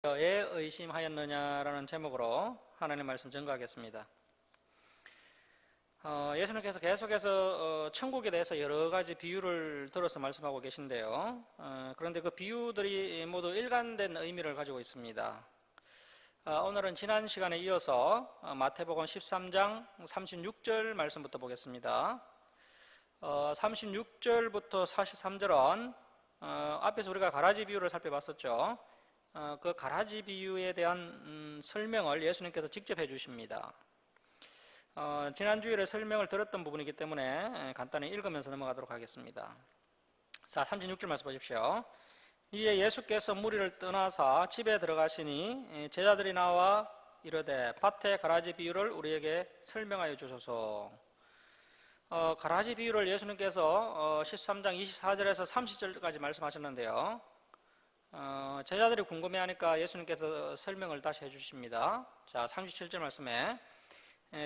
왜 의심하였느냐라는 제목으로 하나님의 말씀 전가하겠습니다. 예수님께서 계속해서 천국에 대해서 여러 가지 비유를 들어서 말씀하고 계신데요. 그런데 그 비유들이 모두 일관된 의미를 가지고 있습니다. 오늘은 지난 시간에 이어서 마태복음 13장 36절 말씀부터 보겠습니다. 36절부터 43절은 앞에서 우리가 가라지 비유를 살펴봤었죠. 그 가라지 비유에 대한 설명을 예수님께서 직접 해주십니다. 지난 주일에 설명을 들었던 부분이기 때문에 간단히 읽으면서 넘어가도록 하겠습니다. 자, 36절 말씀 보십시오. 이에 예수께서 무리를 떠나사 집에 들어가시니 제자들이 나와 이르되 밭의 가라지 비유를 우리에게 설명하여 주소서. 가라지 비유를 예수님께서 13장 24절에서 30절까지 말씀하셨는데요. 제자들이 궁금해하니까 예수님께서 설명을 다시 해주십니다. 자, 37절 말씀에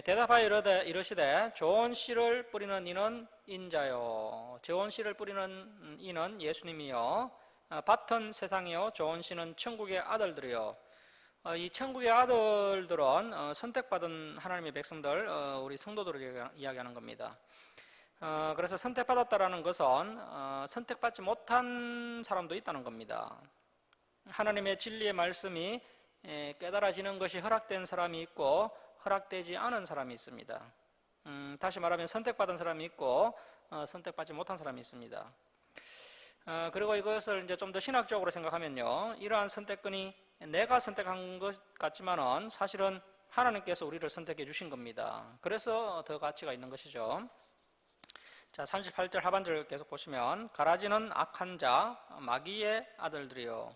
대답하여 이르시되 좋은 씨를 뿌리는 이는 인자요 좋은 씨를 뿌리는 이는 예수님이요 밭은 세상이요 좋은 씨는 천국의 아들들이요. 이 천국의 아들들은 선택받은 하나님의 백성들, 우리 성도들을 이야기하는 겁니다. 그래서 선택받았다라는 것은 선택받지 못한 사람도 있다는 겁니다. 하나님의 진리의 말씀이 깨달아지는 것이 허락된 사람이 있고 허락되지 않은 사람이 있습니다. 다시 말하면 선택받은 사람이 있고 선택받지 못한 사람이 있습니다. 그리고 이것을 이제 좀 더 신학적으로 생각하면요, 이러한 선택권이 내가 선택한 것 같지만은 사실은 하나님께서 우리를 선택해 주신 겁니다. 그래서 더 가치가 있는 것이죠. 자, 38절 하반절 계속 보시면 가라지는 악한 자 마귀의 아들들이요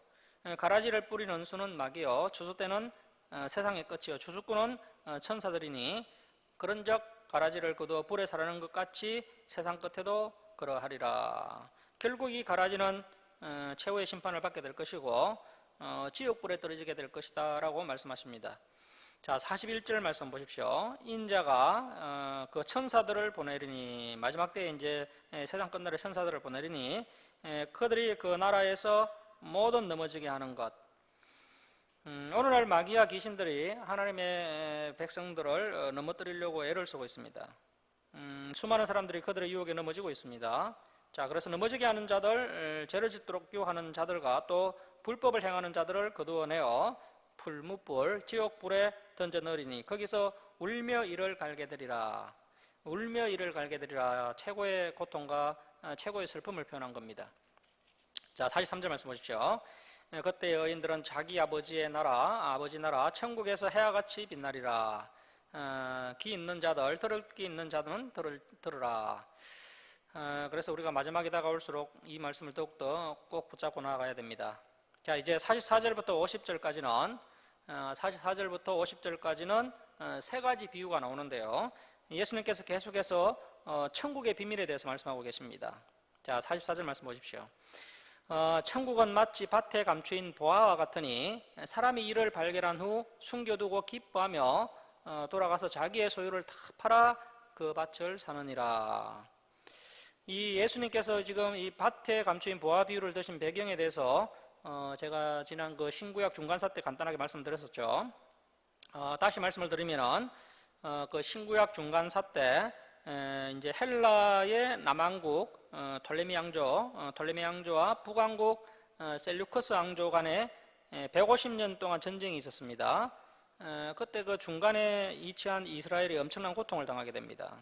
가라지를 뿌리는 수는 마귀요 주수대는 세상의 끝이요 주수꾼은 천사들이니 그런즉 가라지를 거두어 불에 사르는 것 같이 세상 끝에도 그러하리라. 결국 이 가라지는 최후의 심판을 받게 될 것이고 지옥불에 떨어지게 될 것이다 라고 말씀하십니다. 자, 41절 말씀 보십시오. 인자가 그 천사들을 보내리니 마지막 때에 이제 세상 끝날에 천사들을 보내리니 그들이 그 나라에서 모든 넘어지게 하는 것. 오늘날 마귀와 귀신들이 하나님의 백성들을 넘어뜨리려고 애를 쓰고 있습니다. 수많은 사람들이 그들의 유혹에 넘어지고 있습니다. 자, 그래서 넘어지게 하는 자들, 죄를 짓도록 유혹하는 자들과 또 불법을 행하는 자들을 거두어내어 풀무불, 지옥불에 던져 넣으리니 거기서 울며 이를 갈게 되리라. 울며 이를 갈게 되리라. 최고의 고통과 최고의 슬픔을 표현한 겁니다. 자, 43절 말씀 보십시오. 그때 여인들은 자기 아버지 나라 천국에서 해와같이 빛나리라. 귀 있는 자들, 들을 귀 있는 자들은 들으라. 그래서 우리가 마지막에 다가올수록 이 말씀을 더욱더 꼭 붙잡고 나아가야 됩니다. 자, 이제 44절부터 50절까지는 44절부터 50절까지는 세 가지 비유가 나오는데요. 예수님께서 계속해서 천국의 비밀에 대해서 말씀하고 계십니다. 자, 44절 말씀 보십시오. 천국은 마치 밭에 감추인 보화와 같으니 사람이 이를 발견한 후 숨겨두고 기뻐하며 돌아가서 자기의 소유를 다 팔아 그 밭을 사느니라. 이 예수님께서 지금 이 밭에 감추인 보화 비유를 드신 배경에 대해서 제가 지난 그 신구약 중간사 때 간단하게 말씀드렸었죠. 다시 말씀을 드리면은 그 신구약 중간사 때 이제 헬라의 남왕국 돌레미 왕조와 북왕국 셀류커스 왕조 간에 150년 동안 전쟁이 있었습니다. 그때 그 중간에 위치한 이스라엘이 엄청난 고통을 당하게 됩니다.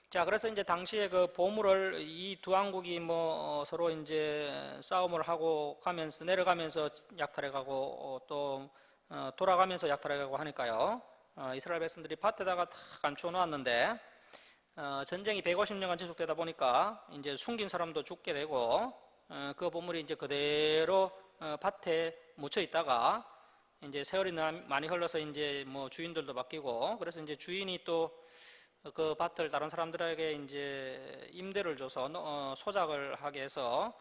자, 그래서 이제 당시에 그 보물을 이 두 왕국이 서로 이제 싸움을 하고 가면서 내려가면서 약탈해가고 또 돌아가면서 약탈해가고 하니까요. 이스라엘 백성들이 밭에다가 다 감추어 놓았는데 전쟁이 150년간 지속되다 보니까 이제 숨긴 사람도 죽게 되고 그 보물이 이제 그대로 밭에 묻혀 있다가 이제 세월이 많이 흘러서 이제 주인들도 바뀌고 그래서 이제 주인이 또 그 밭을 다른 사람들에게 이제 임대를 줘서 소작을 하게 해서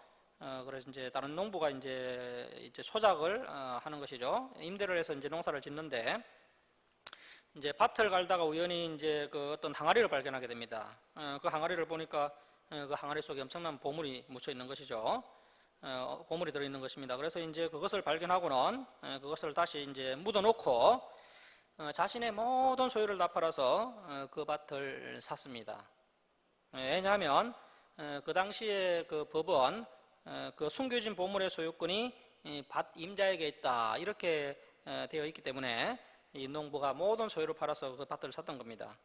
그래서 이제 다른 농부가 이제 소작을 하는 것이죠. 임대를 해서 이제 농사를 짓는데 이제 밭을 갈다가 우연히 이제 그 어떤 항아리를 발견하게 됩니다. 그 항아리를 보니까 그 항아리 속에 엄청난 보물이 묻혀 있는 것이죠. 보물이 들어있는 것입니다. 그래서 이제 그것을 발견하고는 그것을 다시 이제 묻어놓고 자신의 모든 소유를 다 팔아서 그 밭을 샀습니다. 왜냐하면 그 당시에 그 법은 그 숨겨진 보물의 소유권이 밭 임자에게 있다 이렇게 되어 있기 때문에 이 농부가 모든 소유를 팔아서 그 밭을 샀던 겁니다.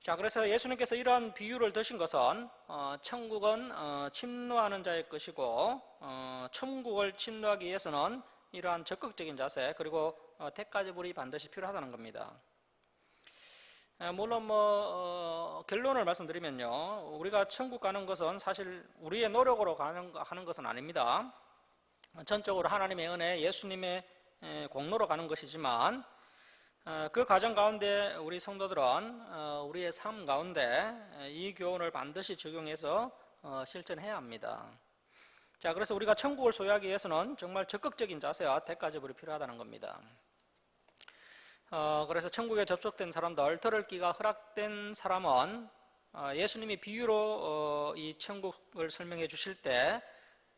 자, 그래서 예수님께서 이러한 비유를 드신 것은 천국은 침노하는 자의 것이고 천국을 침노하기 위해서는 이러한 적극적인 자세 그리고 대가지불이 반드시 필요하다는 겁니다. 물론 결론을 말씀드리면요, 우리가 천국 가는 것은 사실 우리의 노력으로 하는 것은 아닙니다. 전적으로 하나님의 은혜, 예수님의 공로로 가는 것이지만 그 과정 가운데 우리 성도들은 우리의 삶 가운데 이 교훈을 반드시 적용해서 실천해야 합니다. 자, 그래서 우리가 천국을 소유하기 위해서는 정말 적극적인 자세와 대가지불이 필요하다는 겁니다. 그래서 천국에 접속된 사람들, 들을 기가 허락된 사람은 예수님이 비유로 이 천국을 설명해 주실 때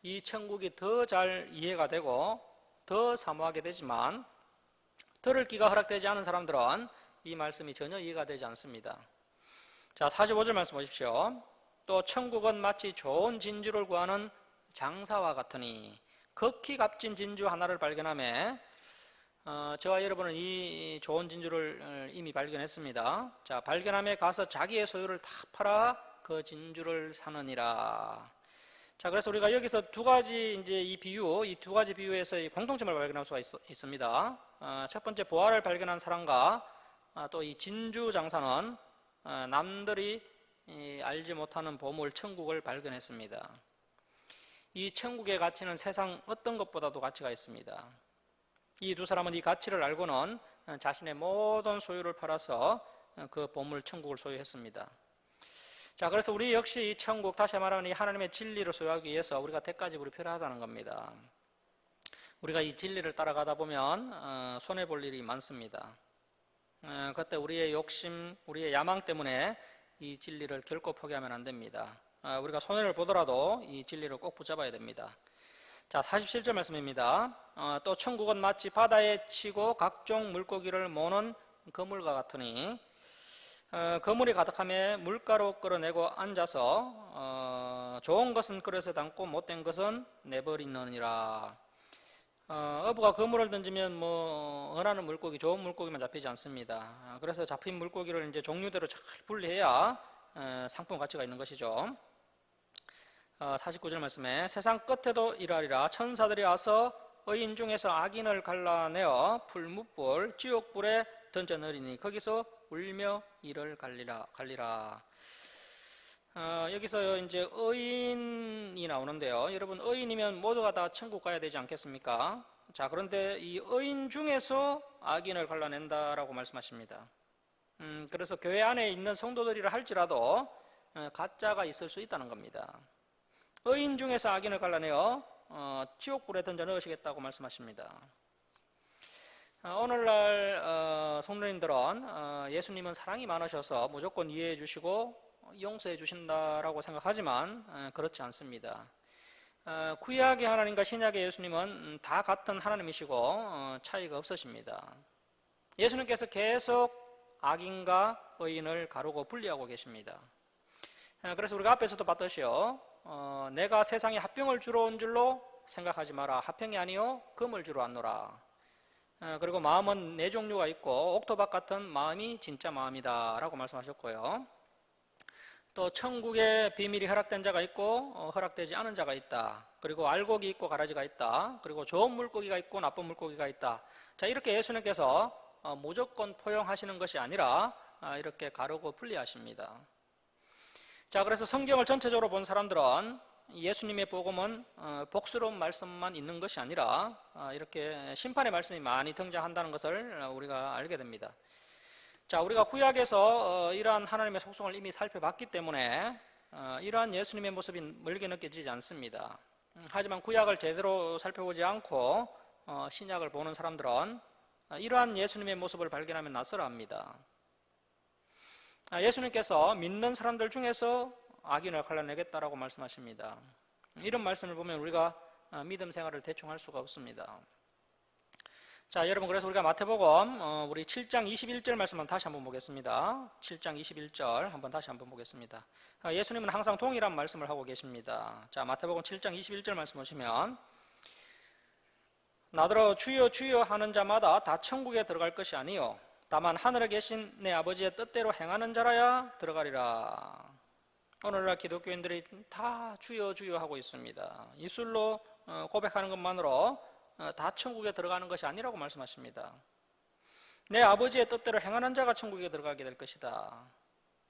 이 천국이 더 잘 이해가 되고 더 사모하게 되지만 들을 기가 허락되지 않은 사람들은 이 말씀이 전혀 이해가 되지 않습니다. 자, 45절 말씀 보십시오. 또 천국은 마치 좋은 진주를 구하는 장사와 같으니 극히 값진 진주 하나를 발견하며 저와 여러분은 이 좋은 진주를 이미 발견했습니다. 자, 발견함에 가서 자기의 소유를 다 팔아 그 진주를 사느니라. 자, 그래서 우리가 여기서 두 가지 이제 이 두 가지 비유에서 이 공통점을 발견할 수가 있습니다. 첫 번째, 보화를 발견한 사람과 또 이 진주 장사는 남들이 알지 못하는 보물 천국을 발견했습니다. 이 천국의 가치는 세상 어떤 것보다도 가치가 있습니다. 이 두 사람은 이 가치를 알고는 자신의 모든 소유를 팔아서 그 보물 천국을 소유했습니다. 자, 그래서 우리 역시 이 천국, 다시 말하면 이 하나님의 진리를 소유하기 위해서 우리가 대가지불이 필요하다는 겁니다. 우리가 이 진리를 따라가다 보면 손해볼 일이 많습니다. 그때 우리의 욕심, 우리의 야망 때문에 이 진리를 결코 포기하면 안 됩니다. 우리가 손해를 보더라도 이 진리를 꼭 붙잡아야 됩니다. 자, 47절 말씀입니다. 또 천국은 마치 바다에 치고 각종 물고기를 모는 그물과 같으니 그물이 가득하며 물가로 끌어내고 앉아서 좋은 것은 그릇에 담고 못된 것은 내버리느니라. 어부가 그물을 던지면 원하는 물고기, 좋은 물고기만 잡히지 않습니다. 그래서 잡힌 물고기를 이제 종류대로 잘 분리해야 상품 가치가 있는 것이죠. 49절 말씀에 세상 끝에도 이러하리라. 천사들이 와서 의인 중에서 악인을 갈라내어 풀무불 지옥불에 던져 넣으리니 거기서 울며 이를 갈리라. 여기서 이제 의인이 나오는데요. 여러분, 의인이면 모두가 다 천국 가야 되지 않겠습니까? 자, 그런데 이 의인 중에서 악인을 갈라낸다라고 말씀하십니다. 그래서 교회 안에 있는 성도들이라 할지라도 가짜가 있을 수 있다는 겁니다. 의인 중에서 악인을 갈라내어 지옥불에 던져 넣으시겠다고 말씀하십니다. 오늘날 성도님들은 예수님은 사랑이 많으셔서 무조건 이해해 주시고 용서해 주신다라고 생각하지만 그렇지 않습니다. 구약의 하나님과 신약의 예수님은 다 같은 하나님이시고 차이가 없으십니다. 예수님께서 계속 악인과 의인을 가르고 분리하고 계십니다. 그래서 우리가 앞에서도 봤듯이요, 내가 세상에 합병을 주러 온 줄로 생각하지 마라. 합병이 아니요 금을 주러 왔노라. 그리고 마음은 네 종류가 있고 옥토박 같은 마음이 진짜 마음이다 라고 말씀하셨고요. 또 천국에 비밀이 허락된 자가 있고 허락되지 않은 자가 있다. 그리고 알곡이 있고 가라지가 있다. 그리고 좋은 물고기가 있고 나쁜 물고기가 있다. 자, 이렇게 예수님께서 무조건 포용하시는 것이 아니라 이렇게 가르고 분리하십니다. 자, 그래서 성경을 전체적으로 본 사람들은 예수님의 복음은 복스러운 말씀만 있는 것이 아니라 이렇게 심판의 말씀이 많이 등장한다는 것을 우리가 알게 됩니다. 자, 우리가 구약에서 이러한 하나님의 속성을 이미 살펴봤기 때문에 이러한 예수님의 모습이 멀게 느껴지지 않습니다. 하지만 구약을 제대로 살펴보지 않고 신약을 보는 사람들은 이러한 예수님의 모습을 발견하면 낯설어합니다. 예수님께서 믿는 사람들 중에서 악인을 갈라내겠다라고 말씀하십니다. 이런 말씀을 보면 우리가 믿음 생활을 대충 할 수가 없습니다. 자, 여러분, 그래서 우리가 마태복음 우리 7장 21절 말씀만 다시 한번 보겠습니다. 7장 21절 한번 다시 한번 보겠습니다. 예수님은 항상 동일한 말씀을 하고 계십니다. 자, 마태복음 7장 21절 말씀 보시면 나더러 주여 주여 하는 자마다 다 천국에 들어갈 것이 아니요 다만 하늘에 계신 내 아버지의 뜻대로 행하는 자라야 들어가리라. 오늘날 기독교인들이 다 주여 주여 하고 있습니다. 입술로 고백하는 것만으로 다 천국에 들어가는 것이 아니라고 말씀하십니다. 내 아버지의 뜻대로 행하는 자가 천국에 들어가게 될 것이다.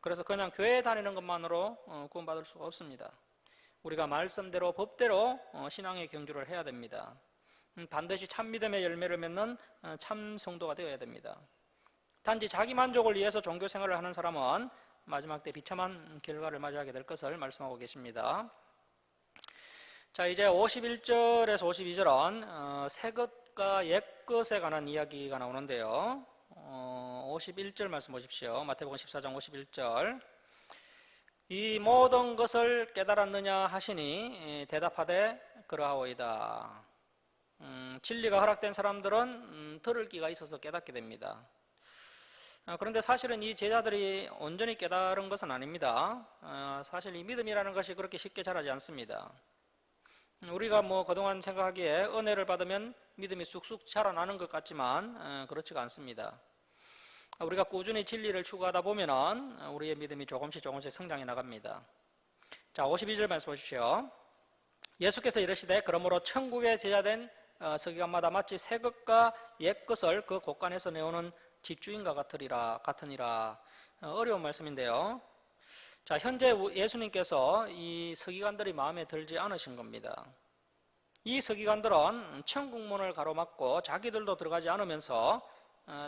그래서 그냥 교회에 다니는 것만으로 구원받을 수가 없습니다. 우리가 말씀대로 법대로 신앙의 경주를 해야 됩니다. 반드시 참 믿음의 열매를 맺는 참 성도가 되어야 됩니다. 단지 자기 만족을 위해서 종교 생활을 하는 사람은 마지막 때 비참한 결과를 맞이하게 될 것을 말씀하고 계십니다. 자, 이제 51절에서 52절은 새 것과 옛 것에 관한 이야기가 나오는데요. 51절 말씀 보십시오. 마태복음 14장 51절. 이 모든 것을 깨달았느냐 하시니 대답하되 그러하오이다. 진리가 허락된 사람들은 들을 귀가 있어서 깨닫게 됩니다. 그런데 사실은 이 제자들이 온전히 깨달은 것은 아닙니다. 사실 이 믿음이라는 것이 그렇게 쉽게 자라지 않습니다. 우리가 그동안 생각하기에 은혜를 받으면 믿음이 쑥쑥 자라나는 것 같지만 그렇지가 않습니다. 우리가 꾸준히 진리를 추구하다 보면 우리의 믿음이 조금씩 성장해 나갑니다. 자, 52절 말씀 보십시오. 예수께서 이르시되 그러므로 천국에 제자된 서기관마다 마치 새 것과 옛 것을 그 곳간에서 내오는 집주인과 같으니라. 어려운 말씀인데요. 자, 현재 예수님께서 이 서기관들이 마음에 들지 않으신 겁니다. 이 서기관들은 천국문을 가로막고 자기들도 들어가지 않으면서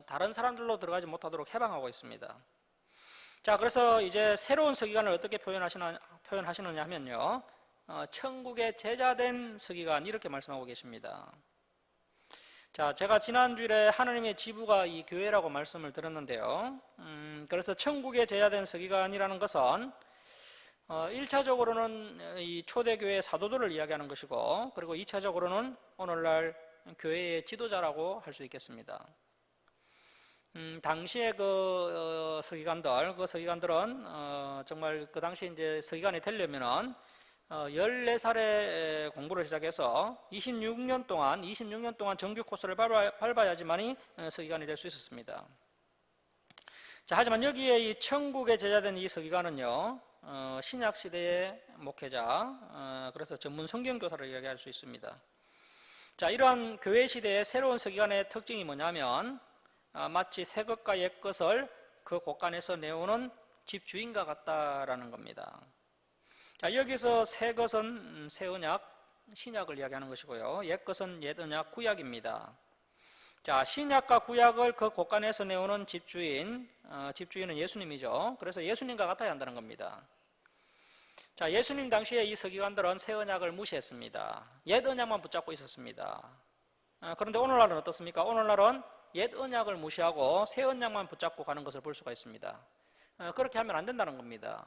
다른 사람들로 들어가지 못하도록 해방하고 있습니다. 자, 그래서 이제 새로운 서기관을 어떻게 표현하시느냐 하면요. 천국의 제자된 서기관 이렇게 말씀하고 계십니다. 자, 제가 지난주에 하나님의 지부가 이 교회라고 말씀을 드렸는데요. 그래서 천국의 제자된 서기관이라는 것은 1차적으로는 이 초대교회 사도들을 이야기하는 것이고, 그리고 2차적으로는 오늘날 교회의 지도자라고 할 수 있겠습니다. 당시에 그 서기관들은 정말 그 당시 이제 서기관이 되려면은 14살에 공부를 시작해서 26년 동안 정규 코스를 밟아야지만이 서기관이 될 수 있었습니다. 자, 하지만 여기에 이 천국에 제자된 이 서기관은요, 신약 시대의 목회자, 그래서 전문 성경교사를 이야기할 수 있습니다. 자, 이러한 교회 시대의 새로운 서기관의 특징이 뭐냐면 마치 새 것과 옛 것을 그 곳간에서 내오는 집주인과 같다라는 겁니다. 자, 여기서 새 것은 새 언약, 신약을 이야기하는 것이고요. 옛 것은 옛 언약, 구약입니다. 자, 신약과 구약을 그 곳간에서 내오는 집주인은 예수님이죠. 그래서 예수님과 같아야 한다는 겁니다. 자, 예수님 당시에 이 서기관들은 새 언약을 무시했습니다. 옛 언약만 붙잡고 있었습니다. 그런데 오늘날은 어떻습니까? 오늘날은 옛 언약을 무시하고 새 언약만 붙잡고 가는 것을 볼 수가 있습니다. 그렇게 하면 안 된다는 겁니다.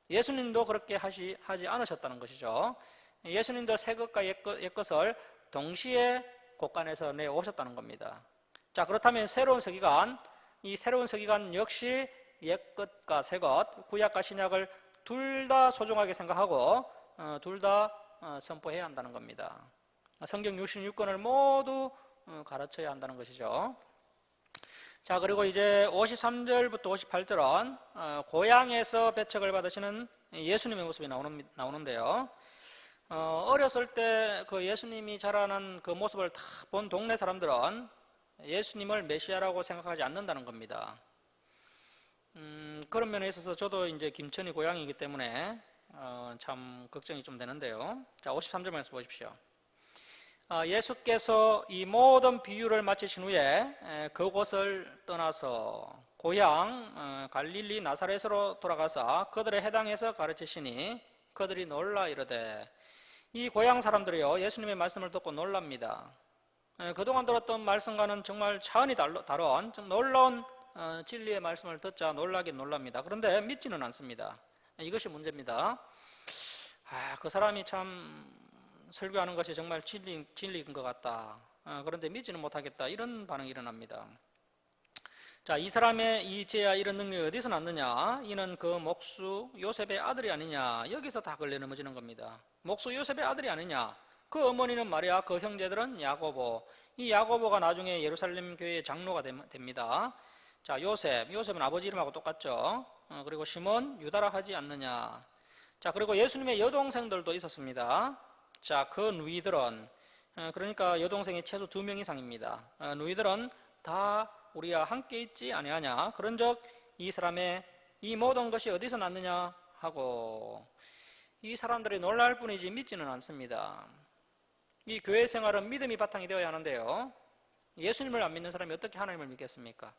예수님도 그렇게 하지 않으셨다는 것이죠. 예수님도 새 것과 옛 것을 동시에 곳간에서 내오셨다는 겁니다. 자, 그렇다면 이 새로운 서기관 역시 옛 것과 새 것, 구약과 신약을 둘 다 소중하게 생각하고 둘 다 선포해야 한다는 겁니다. 성경 66권을 모두 가르쳐야 한다는 것이죠. 자, 그리고 이제 53절부터 58절은 고향에서 배척을 받으시는 예수님의 모습이 나오는데요. 어렸을 때 그 예수님이 자라난 그 모습을 다 본 동네 사람들은 예수님을 메시아라고 생각하지 않는다는 겁니다. 그런 면에 있어서 저도 이제 김천이 고향이기 때문에 참 걱정이 좀 되는데요. 자, 53절 말씀 보십시오. 예수께서 이 모든 비유를 마치신 후에 그곳을 떠나서 고향 갈릴리 나사렛으로 돌아가서 그들의 해당해서 가르치시니 그들이 놀라 이르되, 이 고향 사람들이요 예수님의 말씀을 듣고 놀랍니다. 그동안 들었던 말씀과는 정말 차원이 다른 놀라운 진리의 말씀을 듣자 놀라긴 놀랍니다. 그런데 믿지는 않습니다. 이것이 문제입니다. 그 사람이 참 설교하는 것이 정말 진리인 것 같다. 그런데 믿지는 못하겠다. 이런 반응이 일어납니다. 자, 이 사람의 이 죄와 이런 능력이 어디서 났느냐? 이는 그 목수 요셉의 아들이 아니냐? 여기서 다 걸려 넘어지는 겁니다. 목수 요셉의 아들이 아니냐? 그 어머니는 마리아, 그 형제들은 야고보. 이 야고보가 나중에 예루살렘 교회의 장로가 됩니다. 자, 요셉은 아버지 이름하고 똑같죠? 그리고 시몬, 유다라 하지 않느냐? 자, 그리고 예수님의 여동생들도 있었습니다. 자, 그 누이들은, 그러니까 여동생이 최소 2명 이상입니다. 누이들은 다 우리와 함께 있지 아니하냐? 그런즉 이 사람의 이 모든 것이 어디서 났느냐 하고, 이 사람들이 놀랄 뿐이지 믿지는 않습니다. 이 교회 생활은 믿음이 바탕이 되어야 하는데요, 예수님을 안 믿는 사람이 어떻게 하나님을 믿겠습니까?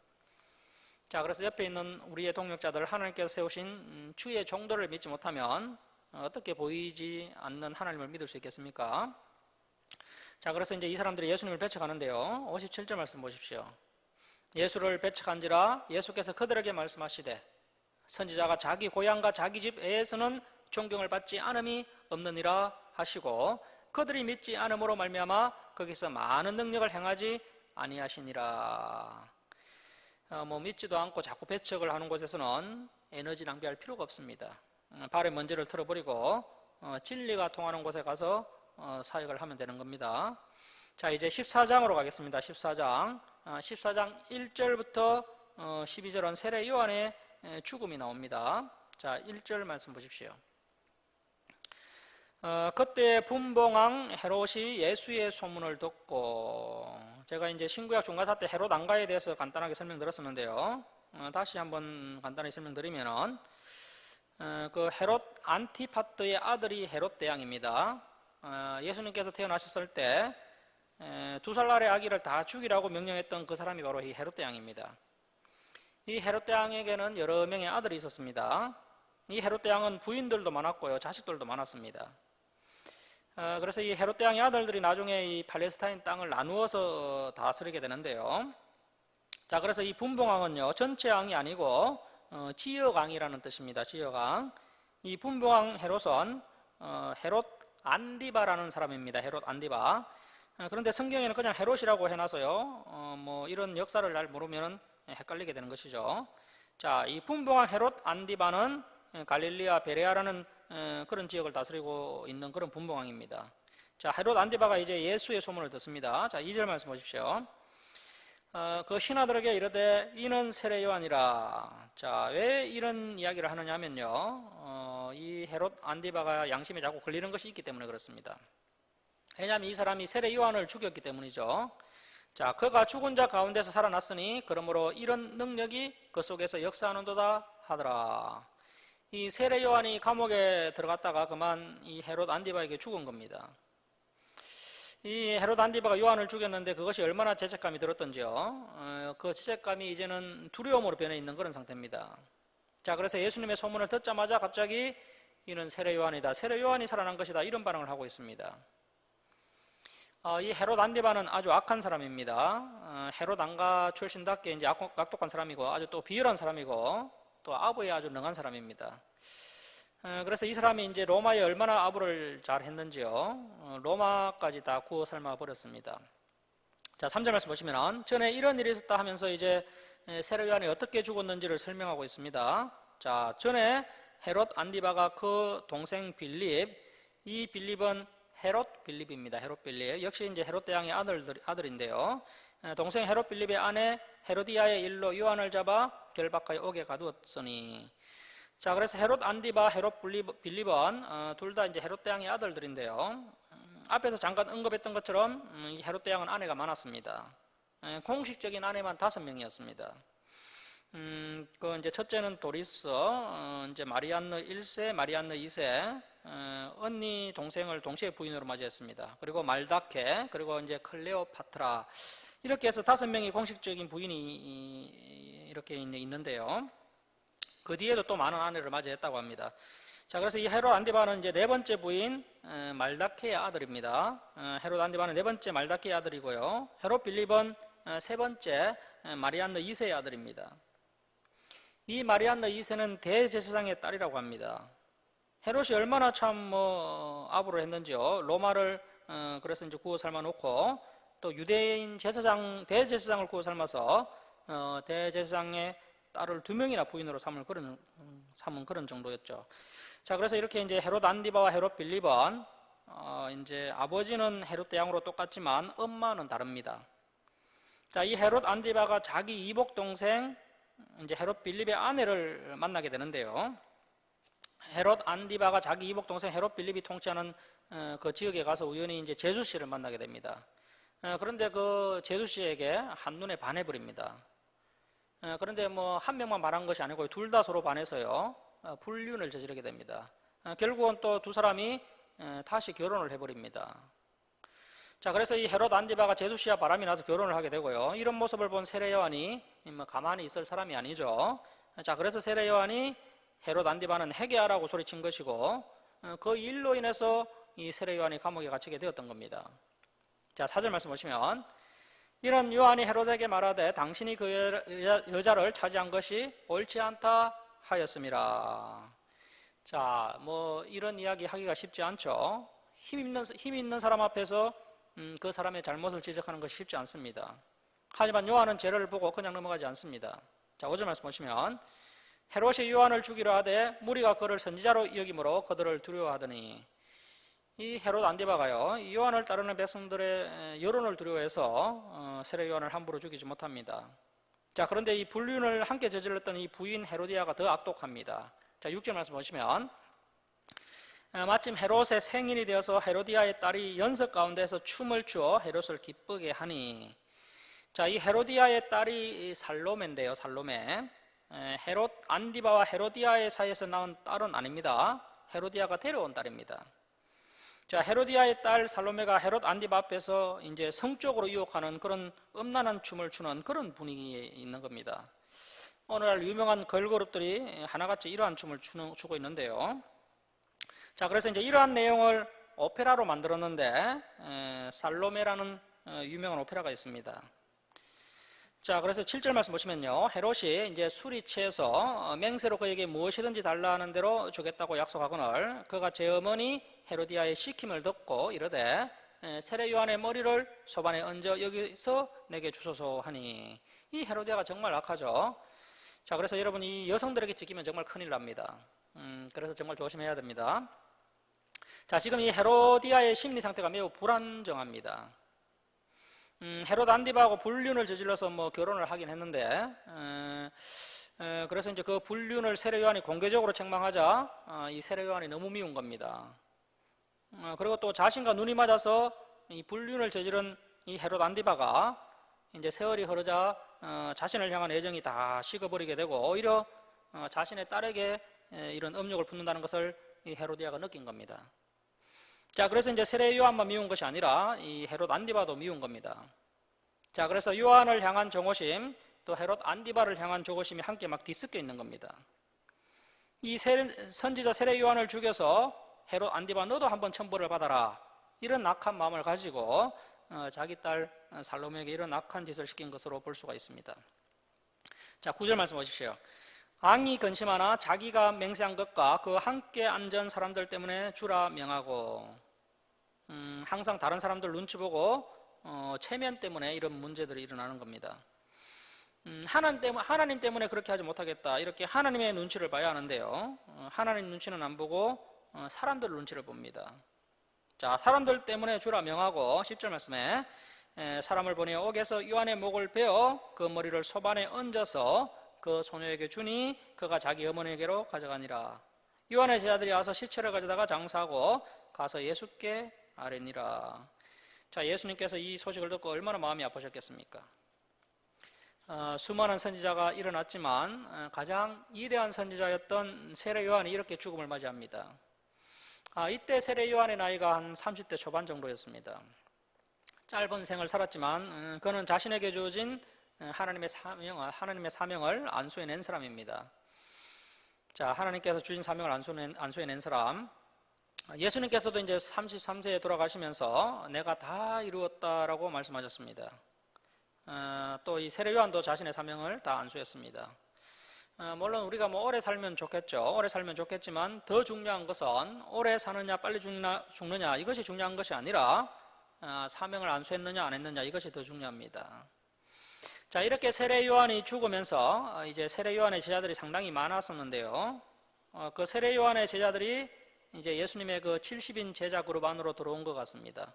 자, 그래서 옆에 있는 우리의 동역자들, 하나님께서 세우신 주의 종도를 믿지 못하면 어떻게 보이지 않는 하나님을 믿을 수 있겠습니까? 자, 그래서 이제 이 사람들이 예수님을 배척하는데요, 57절 말씀 보십시오. 예수를 배척한지라 예수께서 그들에게 말씀하시되 선지자가 자기 고향과 자기 집 외에서는 존경을 받지 않음이 없느니라 하시고, 그들이 믿지 않음으로 말미암아 거기서 많은 능력을 행하지 아니하시니라. 믿지도 않고 자꾸 배척을 하는 곳에서는 에너지 낭비할 필요가 없습니다. 발에 먼지를 털어버리고 진리가 통하는 곳에 가서 사역을 하면 되는 겁니다. 자, 이제 14장으로 가겠습니다. 14장 1절부터 12절은 세례 요한의 죽음이 나옵니다. 자, 1절 말씀 보십시오. 그때 분봉왕 헤롯이 예수의 소문을 듣고, 제가 이제 신구약 중간사 때 헤롯 안가에 대해서 간단하게 설명드렸었는데요, 다시 한번 간단히 설명드리면은, 그 헤롯 안티파트의 아들이 헤롯 대왕입니다. 예수님께서 태어나셨을 때 2살 아래 아기를 다 죽이라고 명령했던 그 사람이 바로 이 헤롯 대왕입니다. 이 헤롯 대왕에게는 여러 명의 아들이 있었습니다. 이 헤롯 대왕은 부인들도 많았고요, 자식들도 많았습니다. 그래서 이 헤롯 대왕의 아들들이 나중에 이 팔레스타인 땅을 나누어서 다스리게 되는데요. 자, 그래서 이 분봉왕은요, 전체 왕이 아니고 지역왕이라는 뜻입니다. 지역왕. 이 분봉왕 헤롯은 헤롯 안디바라는 사람입니다. 헤롯 안디바. 그런데 성경에는 그냥 헤롯이라고 해놔서요, 이런 역사를 잘 모르면 헷갈리게 되는 것이죠. 자, 이 분봉왕 헤롯 안디바는 갈릴리아 베레아라는 그런 지역을 다스리고 있는 그런 분봉왕입니다. 자, 헤롯 안디바가 이제 예수의 소문을 듣습니다. 자, 2절 말씀 보십시오. 그 신하들에게 이르되 이는 세례 요한이라. 자, 왜 이런 이야기를 하느냐 하면요, 이 헤롯 안디바가 양심에 자꾸 걸리는 것이 있기 때문에 그렇습니다. 왜냐하면 이 사람이 세례 요한을 죽였기 때문이죠. 자, 그가 죽은 자 가운데서 살아났으니 그러므로 이런 능력이 그 속에서 역사하는도다 하더라. 이 세례 요한이 감옥에 들어갔다가 그만 이 헤롯 안디바에게 죽은 겁니다. 이 헤롯 안디바가 요한을 죽였는데 그것이 얼마나 죄책감이 들었던지요, 그 죄책감이 이제는 두려움으로 변해 있는 그런 상태입니다. 자, 그래서 예수님의 소문을 듣자마자 갑자기 이는 세례 요한이다, 세례 요한이 살아난 것이다, 이런 반응을 하고 있습니다. 이 헤롯 안디바는 아주 악한 사람입니다. 헤롯 안가 출신답게 이제 악독한 사람이고 아주 또 비열한 사람이고 또 아부에 아주 능한 사람입니다. 그래서 이 사람이 이제 로마에 얼마나 아부를 잘 했는지요, 로마까지 다 구워 삶아 버렸습니다. 자, 3절 말씀 보시면 전에 이런 일이 있었다 하면서 이제 세례 요한이 어떻게 죽었는지를 설명하고 있습니다. 자, 전에 헤롯 안디바가 그 동생 빌립, 이 빌립은 헤롯 빌립입니다. 헤롯 빌립. 역시 이제 헤롯 대왕의 아들인데요. 동생 헤롯 빌립의 아내 헤로디아의 일로 요한을 잡아 결박하여 옥에 가두었으니. 자, 그래서 헤롯 안디바, 헤롯 빌립은 둘 다 이제 헤롯 대왕의 아들들인데요. 앞에서 잠깐 언급했던 것처럼 이 헤롯 대왕은 아내가 많았습니다. 공식적인 아내만 5명이었습니다. 그 이제 첫째는 도리스, 이제 마리안느 1세, 마리안느 2세, 언니 동생을 동시에 부인으로 맞이했습니다. 그리고 말다케, 그리고 이제 클레오파트라, 이렇게 해서 5명이 공식적인 부인이 이렇게 있는데요. 그 뒤에도 또 많은 아내를 맞이했다고 합니다. 자, 그래서 이 헤롯 안디바는 이제 4번째 부인 말다케의 아들입니다. 헤롯 안디바는 4번째 말다케의 아들이고요. 헤롯 빌립은 3번째 마리안느 2세의 아들입니다. 이 마리안느 2세는 대제사장의 딸이라고 합니다. 헤롯이 얼마나 참 아부를 했는지요. 로마를 그래서 이제 구워 삶아 놓고 또 유대인 제사장 대제사장을 구워 삶아서 대제사장의 딸을 2명이나 부인으로 삼은 그런 정도였죠. 자, 그래서 이렇게 이제 헤롯 안디바와 헤롯 빌립은 이제 아버지는 헤롯 대왕으로 똑같지만 엄마는 다릅니다. 자, 이 헤롯 안디바가 자기 이복 동생 이제 헤롯 빌립의 아내를 만나게 되는데요. 헤롯 안디바가 자기 이복 동생 헤롯 빌립이 통치하는 그 지역에 가서 우연히 이제 제수 씨를 만나게 됩니다. 그런데 그 제수 씨에게 한눈에 반해버립니다. 그런데 한 명만 반한 것이 아니고 둘 다 서로 반해서요. 불륜을 저지르게 됩니다. 결국은 또 두 사람이 다시 결혼을 해버립니다. 자, 그래서 이 헤롯 안디바가 제수 씨와 바람이 나서 결혼을 하게 되고요. 이런 모습을 본 세례 요한이 가만히 있을 사람이 아니죠. 자, 그래서 세례 요한이 헤롯 안디바는 회개하라고 소리친 것이고 그 일로 인해서 이 세례 요한이 감옥에 갇히게 되었던 겁니다. 자, 4절 말씀 보시면 이런 요한이 헤롯에게 말하되 당신이 그 여자를 차지한 것이 옳지 않다 하였음이라. 자, 이런 이야기 하기가 쉽지 않죠. 힘 있는 사람 앞에서 그 사람의 잘못을 지적하는 것이 쉽지 않습니다. 하지만 요한은 죄를 보고 그냥 넘어가지 않습니다. 자, 5절 말씀 보시면 헤롯이 요한을 죽이려 하되 무리가 그를 선지자로 여김으로 그들을 두려워하더니 이 헤롯 안디바가요, 요한을 따르는 백성들의 여론을 두려워해서 세례 요한을 함부로 죽이지 못합니다. 자, 그런데 이 불륜을 함께 저질렀던 이 부인 헤로디아가 더 악독합니다. 자, 6절 말씀 보시면 마침 헤롯의 생일이 되어서 헤로디아의 딸이 연석 가운데서 춤을 추어 헤롯을 기쁘게 하니. 자, 이 헤로디아의 딸이 살로메인데요. 살로메. 헤롯 안디바와 헤로디아의 사이에서 낳은 딸은 아닙니다. 헤로디아가 데려온 딸입니다. 자, 헤로디아의 딸 살로메가 헤롯 안디바 앞에서 이제 성적으로 유혹하는 그런 음란한 춤을 추는 그런 분위기에 있는 겁니다. 오늘날 유명한 걸그룹들이 하나같이 이러한 춤을 추고 있는데요. 자, 그래서 이제 이러한 내용을 오페라로 만들었는데 살로메라는 유명한 오페라가 있습니다. 자, 그래서 7절 말씀 보시면요, 헤롯이 이제 술이 취해서 맹세로 그에게 무엇이든지 달라 하는 대로 주겠다고 약속하거늘 그가 제 어머니 헤로디아의 시킴을 듣고 이르되 세례 요한의 머리를 소반에 얹어 여기서 내게 주소서 하니. 이 헤로디아가 정말 악하죠. 자, 그래서 여러분 이 여성들에게 찍히면 정말 큰일 납니다. 그래서 정말 조심해야 됩니다. 자, 지금 이 헤로디아의 심리 상태가 매우 불안정합니다. 헤롯 안디바하고 불륜을 저질러서 결혼을 하긴 했는데 그래서 이제 그 불륜을 세례 요한이 공개적으로 책망하자 이 세례 요한이 너무 미운 겁니다. 그리고 또 자신과 눈이 맞아서 이 불륜을 저지른 이 헤롯 안디바가 이제 세월이 흐르자 자신을 향한 애정이 다 식어버리게 되고 오히려 자신의 딸에게 이런 음욕을 품는다는 것을 이 헤로디아가 느낀 겁니다. 자, 그래서 이제 세례 요한만 미운 것이 아니라 이 헤롯 안디바도 미운 겁니다. 자, 그래서 요한을 향한 정오심 또 헤롯 안디바를 향한 조고심이 함께 막 뒤섞여 있는 겁니다. 이 선지자 세례 요한을 죽여서 헤롯 안디바 너도 한번 천벌을 받아라, 이런 악한 마음을 가지고 자기 딸 살로메에게 이런 악한 짓을 시킨 것으로 볼 수가 있습니다. 자, 9절 말씀 보십시오. 앙이 근심하나 자기가 맹세한 것과 그 함께 앉은 사람들 때문에 주라 명하고. 항상 다른 사람들 눈치 보고 체면 때문에 이런 문제들이 일어나는 겁니다. 하나님 때문에 그렇게 하지 못하겠다, 이렇게 하나님의 눈치를 봐야 하는데요, 하나님 눈치는 안 보고 사람들 눈치를 봅니다. 자, 사람들 때문에 주라 명하고 10절 말씀에 사람을 보내 옥에서 요한의 목을 베어 그 머리를 소반에 얹어서 그 소녀에게 주니 그가 자기 어머니에게로 가져가니라. 요한의 제자들이 와서 시체를 가져다가 장사하고 가서 예수께 아뢰니라. 자, 예수님께서 이 소식을 듣고 얼마나 마음이 아프셨겠습니까? 수많은 선지자가 일어났지만 가장 위대한 선지자였던 세례 요한이 이렇게 죽음을 맞이합니다. 이때 세례 요한의 나이가 한 30대 초반 정도였습니다. 짧은 생을 살았지만 그는 자신에게 주어진 하나님의 사명을 안수해낸 사람입니다. 자, 하나님께서 주신 사명을 안수해낸 사람. 예수님께서도 이제 33세에 돌아가시면서 내가 다 이루었다라고 말씀하셨습니다. 또 이 세례 요한도 자신의 사명을 다 안수했습니다. 물론 우리가 뭐 오래 살면 좋겠죠. 오래 살면 좋겠지만 더 중요한 것은 오래 사느냐 빨리 죽느냐 이것이 중요한 것이 아니라 사명을 안수했느냐 안 했느냐 이것이 더 중요합니다. 자, 이렇게 세례 요한이 죽으면서 이제 세례 요한의 제자들이 상당히 많았었는데요. 그 세례 요한의 제자들이 이제 예수님의 그 70인 제자 그룹 안으로 들어온 것 같습니다.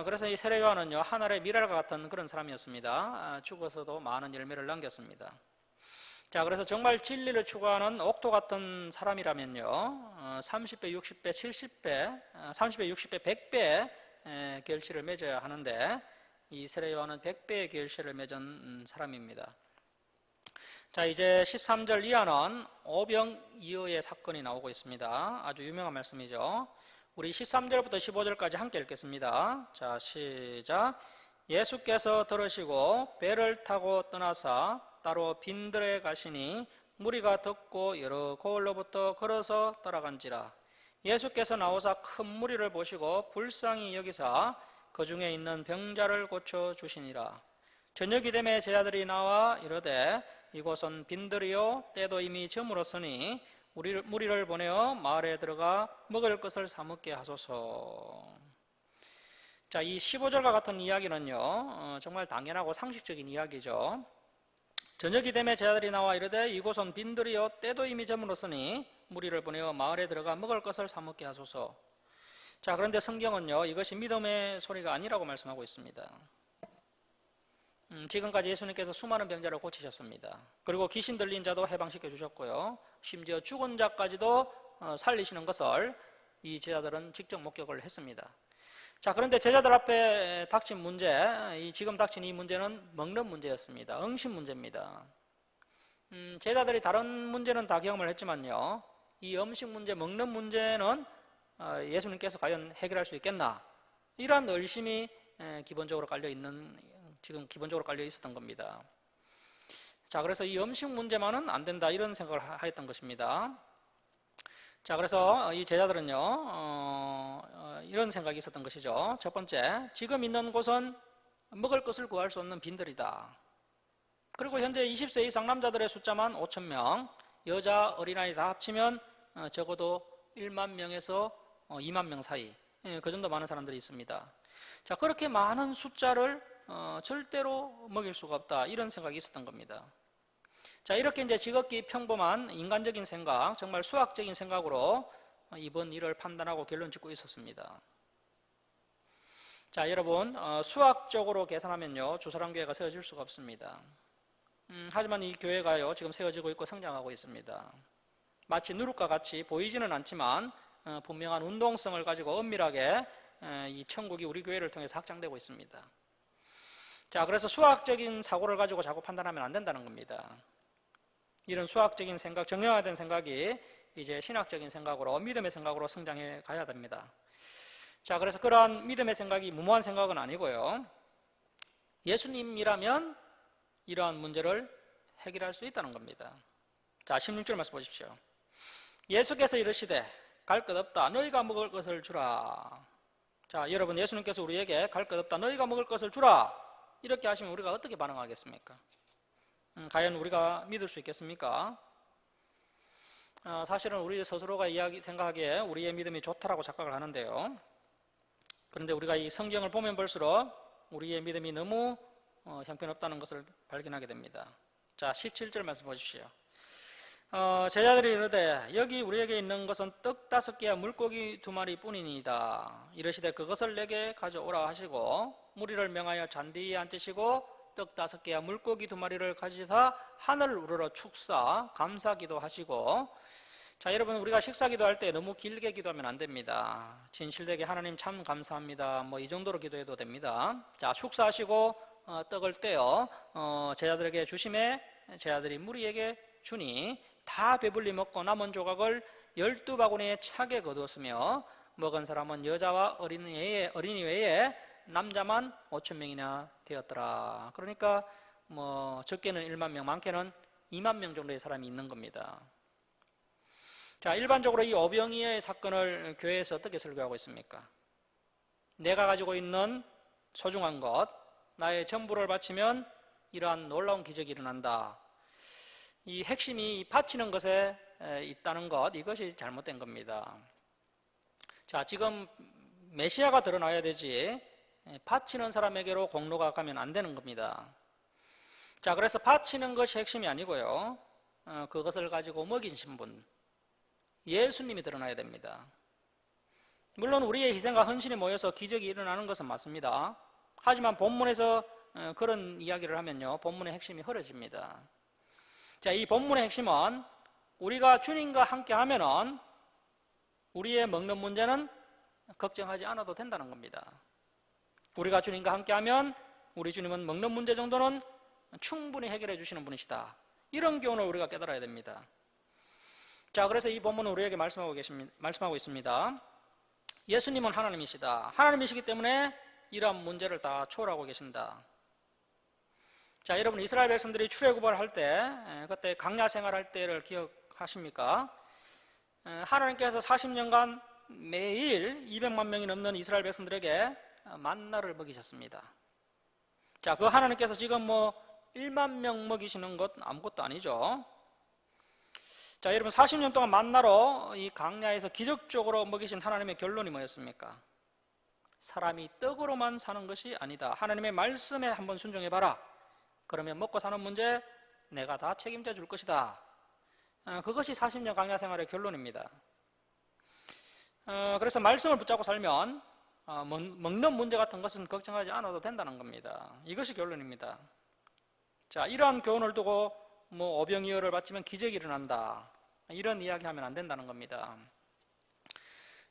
그래서 이 세례 요한은요, 하늘의 미랄과 같은 그런 사람이었습니다. 죽어서도 많은 열매를 남겼습니다. 자, 그래서 정말 진리를 추구하는 옥토 같은 사람이라면요, 30배, 60배, 70배, 30배, 60배, 100배 결실을 맺어야 하는데 이 세례 요한은 100배의 결실을 맺은 사람입니다. 자, 이제 13절 이하는 오병이어의 사건이 나오고 있습니다. 아주 유명한 말씀이죠. 우리 13절부터 15절까지 함께 읽겠습니다. 자, 시작. 예수께서 들으시고 배를 타고 떠나사 따로 빈들에 가시니 무리가 듣고 여러 고을로부터 걸어서 따라간지라. 예수께서 나오사 큰 무리를 보시고 불쌍히 여기사 그 중에 있는 병자를 고쳐 주시니라. 저녁이 되매 제자들이 나와 이르되 이곳은 빈들이요 때도 이미 저물었으니 무리를 보내어 마을에 들어가 먹을 것을 사 먹게 하소서. 자, 이 15절과 같은 이야기는요, 정말 당연하고 상식적인 이야기죠. 저녁이 되매 제자들이 나와 이르되 이곳은 빈들이요 때도 이미 저물었으니 무리를 보내어 마을에 들어가 먹을 것을 사 먹게 하소서. 자, 그런데 성경은요, 이것이 믿음의 소리가 아니라고 말씀하고 있습니다. 지금까지 예수님께서 수많은 병자를 고치셨습니다. 그리고 귀신 들린 자도 해방시켜 주셨고요. 심지어 죽은 자까지도 살리시는 것을 이 제자들은 직접 목격을 했습니다. 자, 그런데 제자들 앞에 닥친 문제, 지금 닥친 이 문제는 먹는 문제였습니다. 응식 문제입니다. 제자들이 다른 문제는 다 경험을 했지만요, 이 음식 문제, 먹는 문제는 예수님께서 과연 해결할 수 있겠나? 이러한 의심이 기본적으로 지금 기본적으로 깔려 있었던 겁니다. 자, 그래서 이 음식 문제만은 안 된다 이런 생각을 하였던 것입니다. 자, 그래서 이 제자들은요, 이런 생각이 있었던 것이죠. 첫 번째, 지금 있는 곳은 먹을 것을 구할 수 없는 빈들이다. 그리고 현재 20세 이상 남자들의 숫자만 5,000명, 여자, 어린아이 다 합치면 적어도 1만 명에서 2만 명 사이, 그 정도 많은 사람들이 있습니다. 자, 그렇게 많은 숫자를 절대로 먹일 수가 없다 이런 생각이 있었던 겁니다. 자, 이렇게 이제 지극히 평범한 인간적인 생각, 정말 수학적인 생각으로 이번 일을 판단하고 결론 짓고 있었습니다. 자, 여러분, 수학적으로 계산하면요, 주사랑교회가 세워질 수가 없습니다. 하지만 이 교회가요, 지금 세워지고 있고 성장하고 있습니다. 마치 누룩과 같이 보이지는 않지만 분명한 운동성을 가지고 엄밀하게 이 천국이 우리 교회를 통해서 확장되고 있습니다. 자, 그래서 수학적인 사고를 가지고 자꾸 판단하면 안 된다는 겁니다. 이런 수학적인 생각, 정형화된 생각이 이제 신학적인 생각으로, 믿음의 생각으로 성장해 가야 됩니다. 자, 그래서 그러한 믿음의 생각이 무모한 생각은 아니고요, 예수님이라면 이러한 문제를 해결할 수 있다는 겁니다. 자, 16절 말씀 보십시오. 예수께서 이르시되 갈 것 없다 너희가 먹을 것을 주라. 자, 여러분, 예수님께서 우리에게 갈 것 없다 너희가 먹을 것을 주라 이렇게 하시면 우리가 어떻게 반응하겠습니까? 과연 우리가 믿을 수 있겠습니까? 사실은 우리 스스로가 생각하기에 우리의 믿음이 좋다라고 착각을 하는데요, 그런데 우리가 이 성경을 보면 볼수록 우리의 믿음이 너무 형편없다는 것을 발견하게 됩니다. 자, 17절 말씀 보십시오. 제자들이 이르되 여기 우리에게 있는 것은 떡 5개와 물고기 2마리 뿐이니이다. 이르시되 그것을 내게 가져오라 하시고 무리를 명하여 잔디 위에 앉으시고 떡 5개와 물고기 2마리를 가지사 하늘을 우러러 축사 감사기도 하시고. 자, 여러분, 우리가 식사기도 할 때 너무 길게 기도하면 안 됩니다. 진실되게 하나님 참 감사합니다, 뭐 이 정도로 기도해도 됩니다. 자, 축사하시고 떡을 떼어 제자들에게 주심에 제자들이 무리에게 주니 다 배불리 먹고 남은 조각을 12바구니에 차게 거두었으며 먹은 사람은 여자와 어린이 외에 남자만 5,000명이나 되었더라. 그러니까 뭐 적게는 1만 명, 많게는 2만 명 정도의 사람이 있는 겁니다. 자, 일반적으로 이 오병이어의 사건을 교회에서 어떻게 설교하고 있습니까? 내가 가지고 있는 소중한 것, 나의 전부를 바치면 이러한 놀라운 기적이 일어난다. 이 핵심이 바치는 것에 있다는 것, 이것이 잘못된 겁니다. 자, 지금 메시아가 드러나야 되지 바치는 사람에게로 공로가 가면 안 되는 겁니다. 자, 그래서 바치는 것이 핵심이 아니고요, 그것을 가지고 먹이신 분, 예수님이 드러나야 됩니다. 물론 우리의 희생과 헌신이 모여서 기적이 일어나는 것은 맞습니다. 하지만 본문에서 그런 이야기를 하면요, 본문의 핵심이 흐려집니다. 자, 이 본문의 핵심은 우리가 주님과 함께 하면은 우리의 먹는 문제는 걱정하지 않아도 된다는 겁니다. 우리가 주님과 함께 하면 우리 주님은 먹는 문제 정도는 충분히 해결해 주시는 분이시다. 이런 교훈을 우리가 깨달아야 됩니다. 자, 그래서 이 본문은 우리에게 말씀하고 있습니다. 예수님은 하나님이시다. 하나님이시기 때문에 이러한 문제를 다 초월하고 계신다. 자, 여러분, 이스라엘 백성들이 출애굽을 때, 그때 광야 생활할 때를 기억하십니까? 하나님께서 40년간 매일 200만 명이 넘는 이스라엘 백성들에게 만나를 먹이셨습니다. 자, 그 하나님께서 지금 1만 명 먹이시는 것 아무것도 아니죠. 자, 여러분, 40년 동안 만나로 이 광야에서 기적적으로 먹이신 하나님의 결론이 뭐였습니까? 사람이 떡으로만 사는 것이 아니다. 하나님의 말씀에 한번 순종해봐라. 그러면 먹고 사는 문제 내가 다 책임져 줄 것이다. 그것이 40년 광야 생활의 결론입니다. 그래서 말씀을 붙잡고 살면 먹는 문제 같은 것은 걱정하지 않아도 된다는 겁니다. 이것이 결론입니다. 자, 이러한 교훈을 두고 오병이어를 바치면 기적이 일어난다, 이런 이야기 하면 안 된다는 겁니다.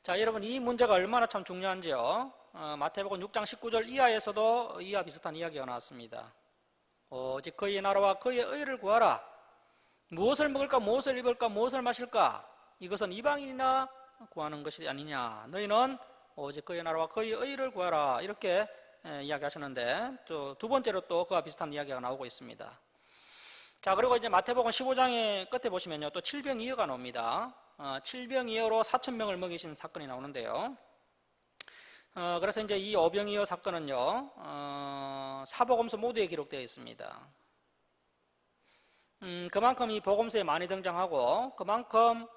자, 여러분, 이 문제가 얼마나 참 중요한지요, 마태복음 6장 19절 이하에서도 이와 비슷한 이야기가 나왔습니다. 오직 그의 나라와 그의 의를 구하라. 무엇을 먹을까, 무엇을 입을까, 무엇을 마실까, 이것은 이방인이나 구하는 것이 아니냐. 너희는 오직 그의 나라와 그의 의를 구하라. 이렇게 이야기하셨는데, 또 두 번째로 또 그와 비슷한 이야기가 나오고 있습니다. 자, 그리고 이제 마태복음 15장의 끝에 보시면요, 또 칠병이어가 나옵니다. 칠병이어로 4,000명을 먹이신 사건이 나오는데요. 그래서 이제 이 오병이어 사건은요, 사복음서 모두에 기록되어 있습니다. 그만큼 이 복음서에 많이 등장하고, 그만큼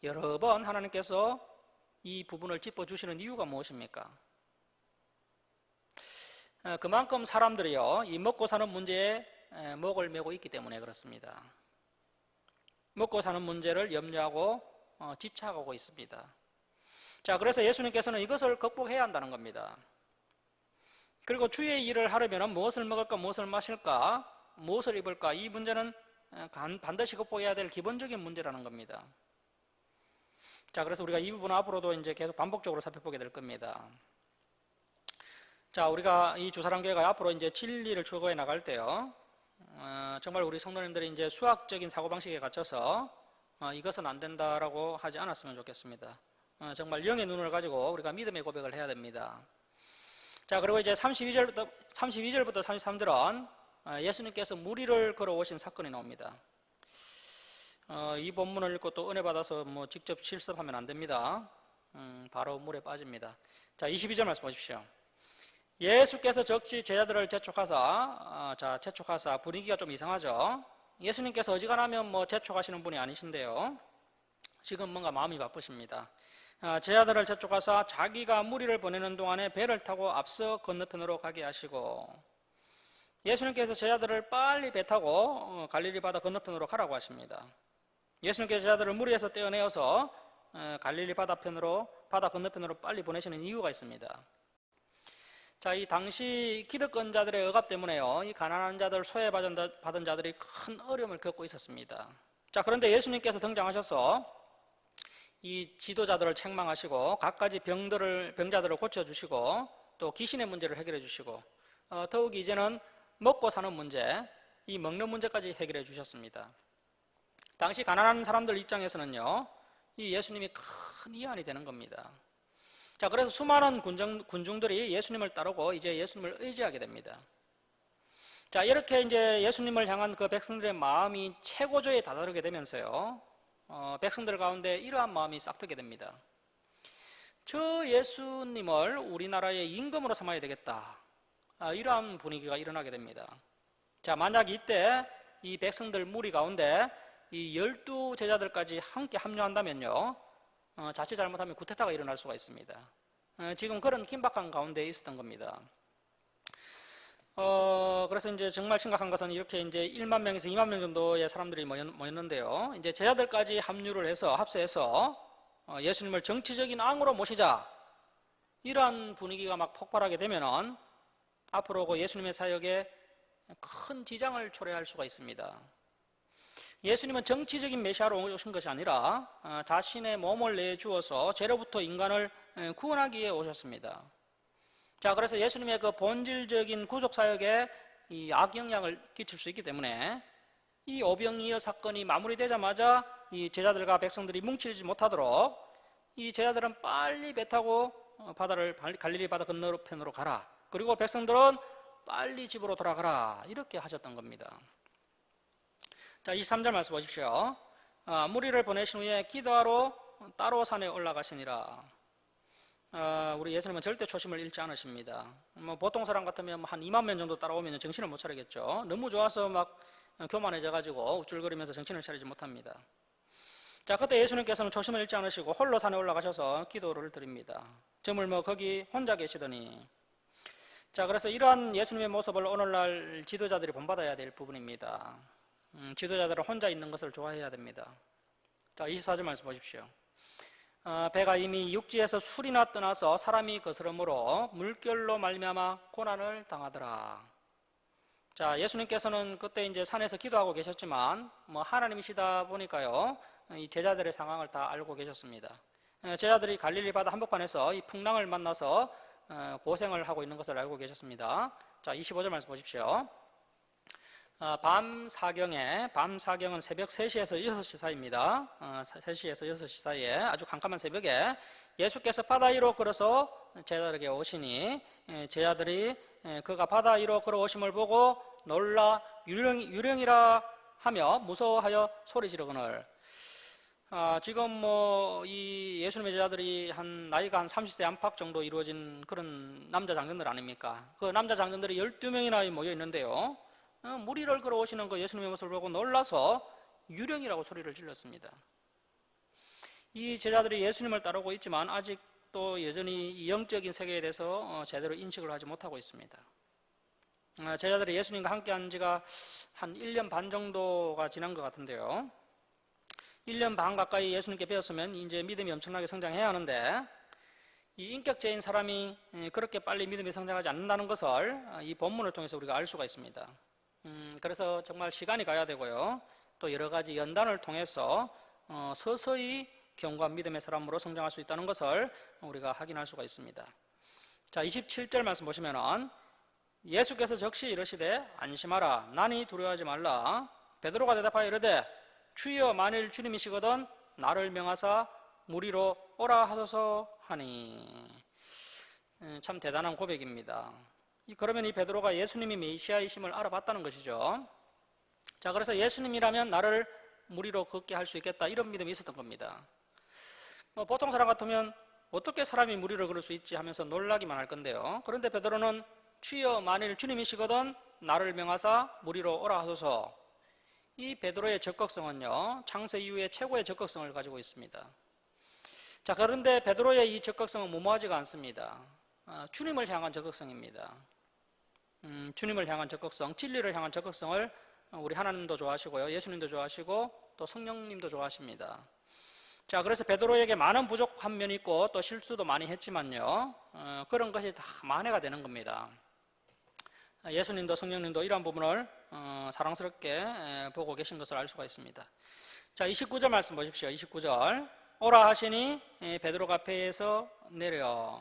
여러 번 하나님께서 이 부분을 짚어주시는 이유가 무엇입니까? 그만큼 사람들이요, 이 먹고 사는 문제에 목을 메고 있기 때문에 그렇습니다. 먹고 사는 문제를 염려하고 지쳐가고 있습니다. 자, 그래서 예수님께서는 이것을 극복해야 한다는 겁니다. 그리고 주의 일을 하려면 무엇을 먹을까, 무엇을 마실까, 무엇을 입을까, 이 문제는 반드시 극복해야 될 기본적인 문제라는 겁니다. 자, 그래서 우리가 이 부분은 앞으로도 이제 계속 반복적으로 살펴보게 될 겁니다. 자, 우리가 이 주사랑교회가 앞으로 이제 진리를 추구해 나갈 때요, 정말 우리 성도님들이 이제 수학적인 사고방식에 갇혀서 이것은 안 된다라고 하지 않았으면 좋겠습니다. 정말 영의 눈을 가지고 우리가 믿음의 고백을 해야 됩니다. 자, 그리고 이제 32절부터 33절은 예수님께서 무리를 걸어오신 사건이 나옵니다. 이 본문을 읽고 또 은혜 받아서 직접 실습하면 안 됩니다. 바로 물에 빠집니다. 자, 22절 말씀 보십시오. 예수께서 적시 제자들을 재촉하사 분위기가 좀 이상하죠. 예수님께서 어지간하면 재촉하시는 분이 아니신데요, 지금 뭔가 마음이 바쁘십니다. 제자들을 재촉하사 자기가 무리를 보내는 동안에 배를 타고 앞서 건너편으로 가게 하시고, 예수님께서 제자들을 빨리 배 타고 갈릴리 바다 건너편으로 가라고 하십니다. 예수님께서 제자들을 무리에서 떼어내어서 갈릴리 바다 건너편으로 빨리 보내시는 이유가 있습니다. 자, 이 당시 기득권자들의 억압 때문에요, 이 가난한 자들, 소외받은 자들이 큰 어려움을 겪고 있었습니다. 자, 그런데 예수님께서 등장하셔서 이 지도자들을 책망하시고 갖가지 병자들을 고쳐주시고 또 귀신의 문제를 해결해 주시고 더욱이 이제는 먹고 사는 문제, 이 먹는 문제까지 해결해 주셨습니다. 당시 가난한 사람들 입장에서는요, 이 예수님이 큰 위안이 되는 겁니다. 자, 그래서 수많은 군중들이 예수님을 따르고 이제 예수님을 의지하게 됩니다. 자, 이렇게 이제 예수님을 향한 그 백성들의 마음이 최고조에 다다르게 되면서요, 백성들 가운데 이러한 마음이 싹트게 됩니다. 저 예수님을 우리나라의 임금으로 삼아야 되겠다, 이러한 분위기가 일어나게 됩니다. 자, 만약 이때 이 백성들 무리 가운데 이 12제자들까지 함께 합류한다면요, 자칫 잘못하면 쿠데타가 일어날 수가 있습니다. 지금 그런 긴박한 가운데 있었던 겁니다. 그래서 이제 정말 심각한 것은 이렇게 이제 1만 명에서 2만 명 정도의 사람들이 모였는데요. 이제 제자들까지 합류를 해서 합세해서 예수님을 정치적인 앙으로 모시자, 이러한 분위기가 막 폭발하게 되면은 앞으로 그 예수님의 사역에 큰 지장을 초래할 수가 있습니다. 예수님은 정치적인 메시아로 오신 것이 아니라 자신의 몸을 내주어서 죄로부터 인간을 구원하기 위해 오셨습니다. 자, 그래서 예수님의 그 본질적인 구속사역에 이 악영향을 끼칠 수 있기 때문에 이 오병이어 사건이 마무리되자마자 이 제자들과 백성들이 뭉치지 못하도록 이 제자들은 빨리 배 타고 갈릴리 바다 건너편으로 가라. 그리고 백성들은 빨리 집으로 돌아가라. 이렇게 하셨던 겁니다. 자, 23절 말씀 보십시오. 무리를 보내신 후에 기도하러 따로 산에 올라가시니라. 우리 예수님은 절대 초심을 잃지 않으십니다. 보통 사람 같으면 한 2만 명 정도 따라오면 정신을 못 차리겠죠. 너무 좋아서 막 교만해져가지고 우쭐거리면서 정신을 차리지 못합니다. 자, 그때 예수님께서는 초심을 잃지 않으시고 홀로 산에 올라가셔서 기도를 드립니다. 저물 거기 혼자 계시더니. 자, 그래서 이러한 예수님의 모습을 오늘날 지도자들이 본받아야 될 부분입니다. 지도자들은 혼자 있는 것을 좋아해야 됩니다. 자, 24절 말씀 보십시오. 배가 이미 육지에서 술이나 떠나서 사람이 거스름으로 물결로 말미암아 고난을 당하더라. 자, 예수님께서는 그때 이제 산에서 기도하고 계셨지만 하나님이시다 보니까요, 이 제자들의 상황을 다 알고 계셨습니다. 제자들이 갈릴리 바다 한복판에서 이 풍랑을 만나서 고생을 하고 있는 것을 알고 계셨습니다. 자, 25절 말씀 보십시오. 밤 사경은 새벽 3시에서 6시 사이입니다. 3시에서 6시 사이에 아주 캄캄한 새벽에 예수께서 바다 위로 걸어서 제자들에게 오시니 제자들이 그가 바다 위로 걸어오심을 보고 놀라 유령이라 하며 무서워하여 소리 지르거늘. 지금 이 예수님의 제자들이 나이가 한 30세 안팎 정도 이루어진 그런 남자 장정들 아닙니까? 그 남자 장정들이 12명이나 모여 있는데요. 무리를 걸어오시는 그 예수님의 모습을 보고 놀라서 유령이라고 소리를 질렀습니다. 이 제자들이 예수님을 따르고 있지만 아직도 여전히 이 영적인 세계에 대해서 제대로 인식을 하지 못하고 있습니다. 제자들이 예수님과 함께한 지가 한 1년 반 정도가 지난 것 같은데요. 1년 반 가까이 예수님께 배웠으면 이제 믿음이 엄청나게 성장해야 하는데, 이 인격체인 사람이 그렇게 빨리 믿음이 성장하지 않는다는 것을 이 본문을 통해서 우리가 알 수가 있습니다. 그래서 정말 시간이 가야 되고요. 또 여러 가지 연단을 통해서 서서히 견고한 믿음의 사람으로 성장할 수 있다는 것을 우리가 확인할 수가 있습니다. 자, 27절 말씀 보시면은 예수께서 적시 이르시되 안심하라 나니 두려워하지 말라. 베드로가 대답하여 이르되 주여 만일 주님이시거든 나를 명하사 무리로 오라 하소서 하니. 참 대단한 고백입니다. 그러면 이 베드로가 예수님이 메시아이심을 알아봤다는 것이죠. 자, 그래서 예수님이라면 나를 무리로 걷게 할 수 있겠다, 이런 믿음이 있었던 겁니다. 보통 사람 같으면 어떻게 사람이 무리를 걸을 수 있지 하면서 놀라기만 할 건데요. 그런데 베드로는 주여 만일 주님이시거든 나를 명하사 무리로 오라 하소서. 이 베드로의 적극성은요, 창세 이후에 최고의 적극성을 가지고 있습니다. 자, 그런데 베드로의 이 적극성은 무모하지가 않습니다. 주님을 향한 적극성입니다. 주님을 향한 적극성, 진리를 향한 적극성을 우리 하나님도 좋아하시고요, 예수님도 좋아하시고 또 성령님도 좋아하십니다. 자, 그래서 베드로에게 많은 부족한 면이 있고 또 실수도 많이 했지만요, 그런 것이 다 만회가 되는 겁니다. 예수님도 성령님도 이러한 부분을 사랑스럽게 보고 계신 것을 알 수가 있습니다. 자, 29절 말씀 보십시오. 29절 오라 하시니 베드로가 배에서 내려.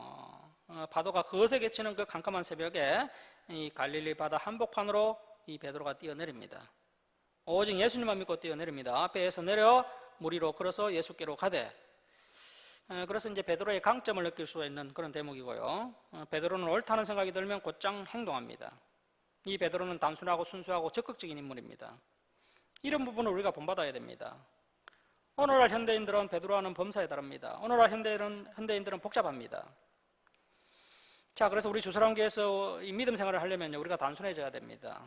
파도가 거세게 치는 그 캄캄한 새벽에 이 갈릴리 바다 한복판으로 이 베드로가 뛰어내립니다. 오직 예수님만 믿고 뛰어내립니다. 배에서 내려 무리로 걸어서 예수께로 가되. 그래서 이제 베드로의 강점을 느낄 수 있는 그런 대목이고요. 베드로는 옳다는 생각이 들면 곧장 행동합니다. 이 베드로는 단순하고 순수하고 적극적인 인물입니다. 이런 부분을 우리가 본받아야 됩니다. 오늘날 현대인들은 베드로와는 범사에 다릅니다. 오늘날 현대인들은 복잡합니다. 자, 그래서 우리 주사랑교회에서 이 믿음 생활을 하려면 우리가 단순해져야 됩니다.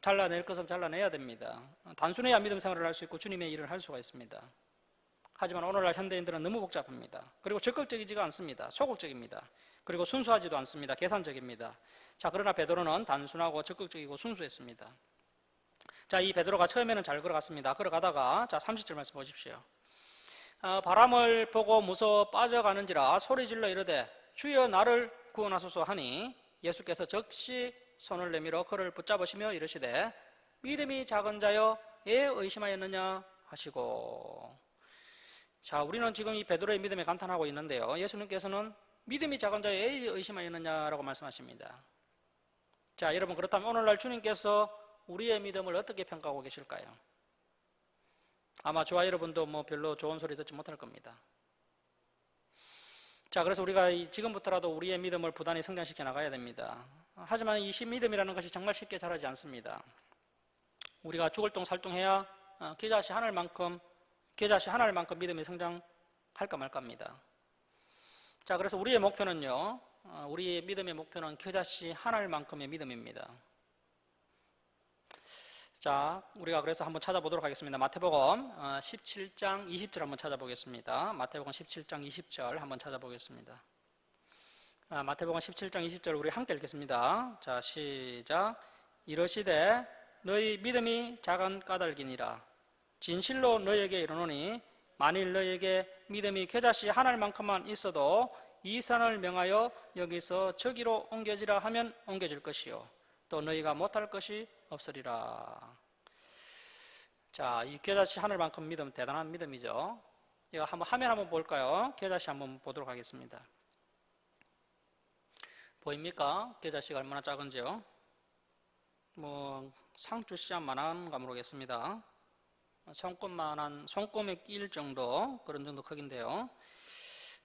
잘라낼 것은 잘라내야 됩니다. 단순해야 믿음 생활을 할 수 있고 주님의 일을 할 수가 있습니다. 하지만 오늘날 현대인들은 너무 복잡합니다. 그리고 적극적이지가 않습니다. 소극적입니다. 그리고 순수하지도 않습니다. 계산적입니다. 자, 그러나 베드로는 단순하고 적극적이고 순수했습니다. 자, 이 베드로가 처음에는 잘 걸어갔습니다. 걸어가다가 자 30절 말씀 보십시오. 바람을 보고 무서워 빠져가는지라 소리질러 이르되 주여 나를 구원하소서 하니 예수께서 즉시 손을 내밀어 그를 붙잡으시며 이르시되 믿음이 작은 자여 왜 의심하였느냐 하시고. 자, 우리는 지금 이 베드로의 믿음에 감탄하고 있는데요, 예수님께서는 믿음이 작은 자여 왜 의심하였느냐라고 말씀하십니다. 자, 여러분, 그렇다면 오늘날 주님께서 우리의 믿음을 어떻게 평가하고 계실까요? 아마 저와 여러분도 뭐 별로 좋은 소리 듣지 못할 겁니다. 자, 그래서 우리가 지금부터라도 우리의 믿음을 부단히 성장시켜 나가야 됩니다. 하지만 이 신믿음이라는 것이 정말 쉽게 자라지 않습니다. 우리가 죽을 똥 살똥해야 겨자씨 하늘만큼 믿음이 성장할까 말까입니다. 자, 그래서 우리의 목표는요, 우리의 믿음의 목표는 겨자씨 하늘만큼의 믿음입니다. 자, 우리가 그래서 한번 찾아보도록 하겠습니다. 마태복음 17장 20절 한번 찾아보겠습니다. 마태복음 17장 20절 한번 찾아보겠습니다. 마태복음 17장 20절 우리 함께 읽겠습니다. 자, 시작. 이러시되 너희 믿음이 작은 까닭이니라. 진실로 너희에게 이르노니 만일 너희에게 믿음이 겨자씨 하늘만큼만 있어도 이 산을 명하여 여기서 저기로 옮겨지라 하면 옮겨질 것이요 또 너희가 못할 것이 없으리라. 자, 이 겨자씨 하늘만큼 믿음, 대단한 믿음이죠. 이거 한번 화면 한번 볼까요? 겨자씨 한번 보도록 하겠습니다. 보입니까? 겨자씨가 얼마나 작은지요? 뭐 상추 씨앗만한가 모르겠습니다. 손금에 끼일 정도, 그런 정도 크기인데요.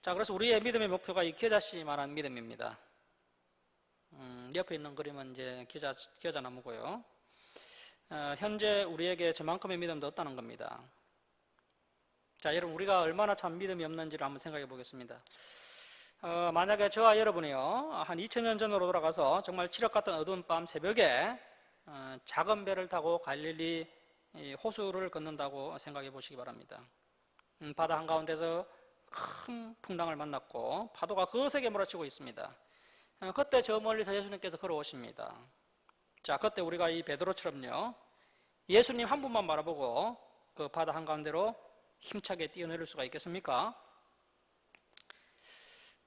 자, 그래서 우리의 믿음의 목표가 이 겨자씨만한 믿음입니다. 옆에 있는 그림은 이제 겨자나무고요. 현재 우리에게 저만큼의 믿음도 없다는 겁니다. 자, 여러분, 우리가 얼마나 참 믿음이 없는지를 한번 생각해 보겠습니다. 만약에 저와 여러분이요, 한 2000년 전으로 돌아가서 정말 칠흑 같은 어두운 밤 새벽에 작은 배를 타고 갈릴리 호수를 걷는다고 생각해 보시기 바랍니다. 바다 한가운데서 큰 풍랑을 만났고 파도가 거세게 몰아치고 있습니다. 그때 저 멀리서 예수님께서 걸어오십니다. 자, 그때 우리가 이 베드로처럼요, 예수님 한 분만 바라보고 그 바다 한가운데로 힘차게 뛰어내릴 수가 있겠습니까?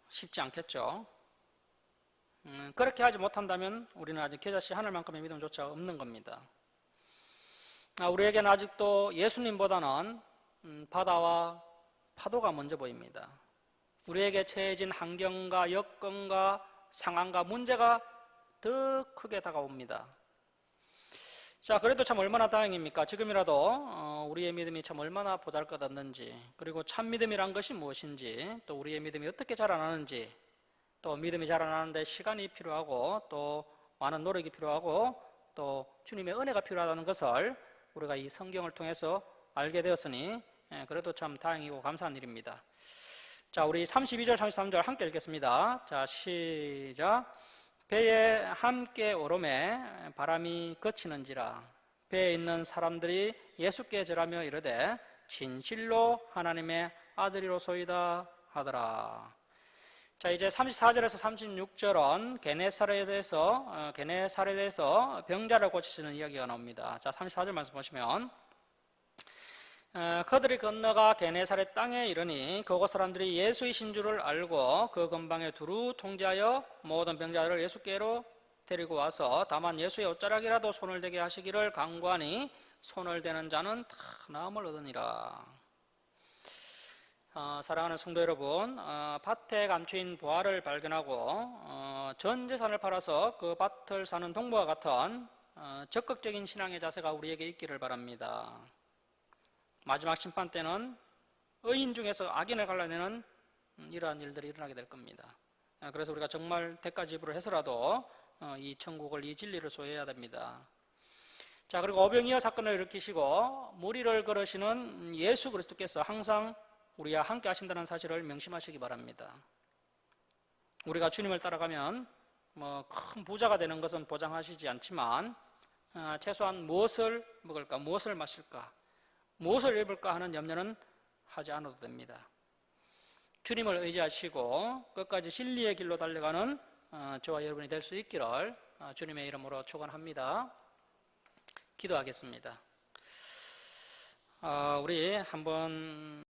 쉽지 않겠죠. 그렇게 하지 못한다면 우리는 아직 겨자씨 하늘만큼의 믿음조차 없는 겁니다. 우리에게는 아직도 예수님보다는 바다와 파도가 먼저 보입니다. 우리에게 처해진 환경과 여건과 상황과 문제가 더 크게 다가옵니다. 자, 그래도 참 얼마나 다행입니까? 지금이라도 우리의 믿음이 참 얼마나 보잘것없는지, 그리고 참 믿음이란 것이 무엇인지, 또 우리의 믿음이 어떻게 자라나는지, 또 믿음이 자라나는데 시간이 필요하고 또 많은 노력이 필요하고 또 주님의 은혜가 필요하다는 것을 우리가 이 성경을 통해서 알게 되었으니 그래도 참 다행이고 감사한 일입니다. 자, 우리 32절 33절 함께 읽겠습니다. 자, 시작. 배에 함께 오르매 바람이 그치는지라. 배에 있는 사람들이 예수께 절하며 이르되 진실로 하나님의 아들이로소이다 하더라. 자, 이제 34절에서 36절은 게네사렛에서 병자를 고치시는 이야기가 나옵니다. 자, 34절 말씀 보시면 그들이 건너가 게네사렛 땅에 이르니 그곳 사람들이 예수이신 줄을 알고 그 근방에 두루 통제하여 모든 병자들을 예수께로 데리고 와서 다만 예수의 옷자락이라도 손을 대게 하시기를 간구하니 손을 대는 자는 다 나음을 얻으니라. 사랑하는 성도 여러분, 밭에 감추인 보화를 발견하고 전 재산을 팔아서 그 밭을 사는 동부와 같은 적극적인 신앙의 자세가 우리에게 있기를 바랍니다. 마지막 심판 때는 의인 중에서 악인을 갈라내는 이러한 일들이 일어나게 될 겁니다. 그래서 우리가 정말 대가 지불을 해서라도 이 천국을, 이 진리를 소유해야 됩니다. 자, 그리고 오병이어 사건을 일으키시고 무리를 걸으시는 예수 그리스도께서 항상 우리와 함께 하신다는 사실을 명심하시기 바랍니다. 우리가 주님을 따라가면 큰 부자가 되는 것은 보장하시지 않지만 최소한 무엇을 먹을까, 무엇을 마실까, 무엇을 입을까 하는 염려는 하지 않아도 됩니다. 주님을 의지하시고 끝까지 진리의 길로 달려가는 저와 여러분이 될 수 있기를 주님의 이름으로 축원합니다. 기도하겠습니다. 우리 한번